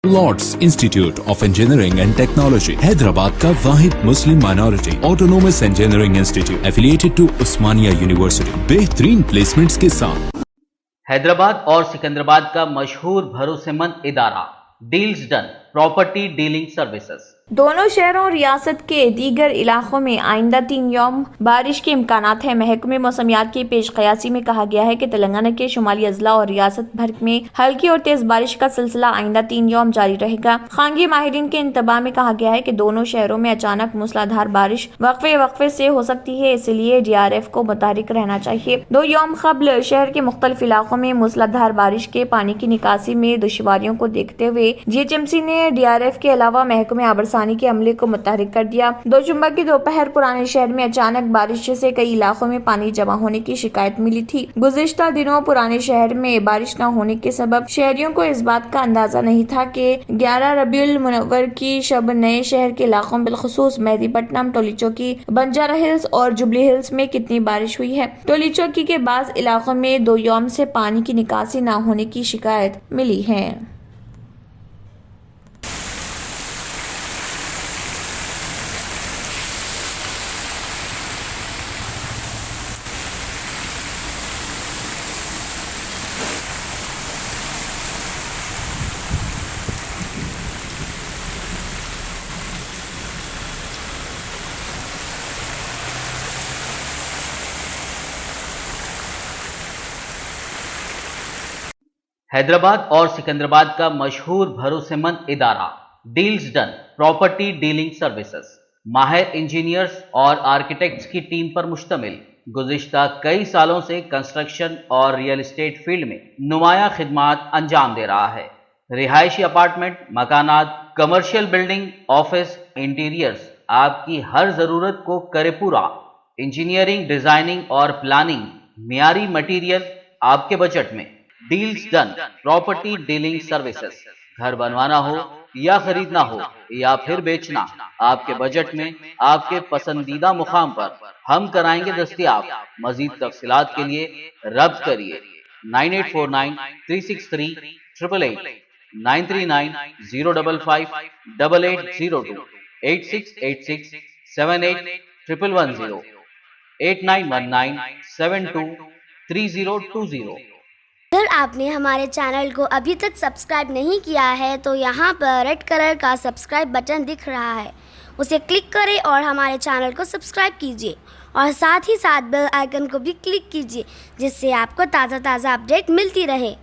Lord's institute of engineering and technology Hyderabad का वाहिद Muslim minority autonomous engineering institute affiliated to Osmania university बेहतरीन placements के साथ। हैदराबाद और सिकंदराबाद का मशहूर भरोसेमंद इदारा deals done property dealing services. दोनों शहरों और रियासत के दीगर इलाकों में आइंदा 3 यौम बारिश के इम्कानात हैं। महकमे मौसमियात की पेश कयासी में कहा गया है कि तेलंगाना के शुमाली अजला और रियासत भर में हल्की और तेज बारिश का सिलसिला आइंदा 3 यौम जारी रहेगा। खानगी माहिरीन के इंतबाह में कहा गया है कि दोनों शहरों में अचानक मूसलाधार बारिश वक्फे से हो सकती है, इसलिए DRF को मुतहरिक रहना चाहिए। 2 यौम कबल शहर के मुख्तलिफ इलाकों में मूसलाधार बारिश के पानी की निकासी में दुश्वारियों को देखते हुए GHMC ने DRF के अलावा महकमे आबरसानी के अमले को मुतहरिक कर दिया। 2 जुम्मे की दोपहर पुराने शहर में अचानक बारिश से कई इलाकों में पानी जमा होने की शिकायत मिली थी। गुज़िश्ता दिनों पुराने शहर में बारिश न होने के सबब शहरियों को इस बात का अंदाजा नहीं था कि 11 रबीउल मुनव्वर की शब नए शहर के इलाकों बिलखुसूस मेहदीपट्टनम, टोली चौकी, बंजारा हिल्स और जुबली हिल्स में कितनी बारिश हुई है। टोली चौकी के बाज़ इलाकों में 2 यौम से पानी की निकासी न होने की शिकायत मिली है। हैदराबाद और सिकंदराबाद का मशहूर भरोसेमंद इदारा deals done property dealing services माहिर इंजीनियर्स और आर्किटेक्ट्स की टीम पर मुश्तमिल गुज़िश्ता कई सालों से कंस्ट्रक्शन और रियल एस्टेट फील्ड में नुमायां खिदमात अंजाम दे रहा है। रिहायशी अपार्टमेंट, मकानात, कमर्शियल बिल्डिंग, ऑफिस, इंटीरियर्स आपकी हर जरूरत को करे पूरा। इंजीनियरिंग, डिजाइनिंग और प्लानिंग, मियारी मटीरियल आपके बजट में। Deals done property dealing services. घर बनवाना हो या खरीदना हो या फिर बेचना, आपके बजट में आपके पसंदीदा मुकाम पर हम कराएंगे दस्तयाब। मजीद तफसीलात के लिए रब्त करिए 9849363888, 9390558802, 8686781110, 8919723020। अगर आपने हमारे चैनल को अभी तक सब्सक्राइब नहीं किया है तो यहाँ पर रेड कलर का सब्सक्राइब बटन दिख रहा है, उसे क्लिक करें और हमारे चैनल को सब्सक्राइब कीजिए और साथ ही साथ बेल आइकन को भी क्लिक कीजिए, जिससे आपको ताज़ा अपडेट मिलती रहे।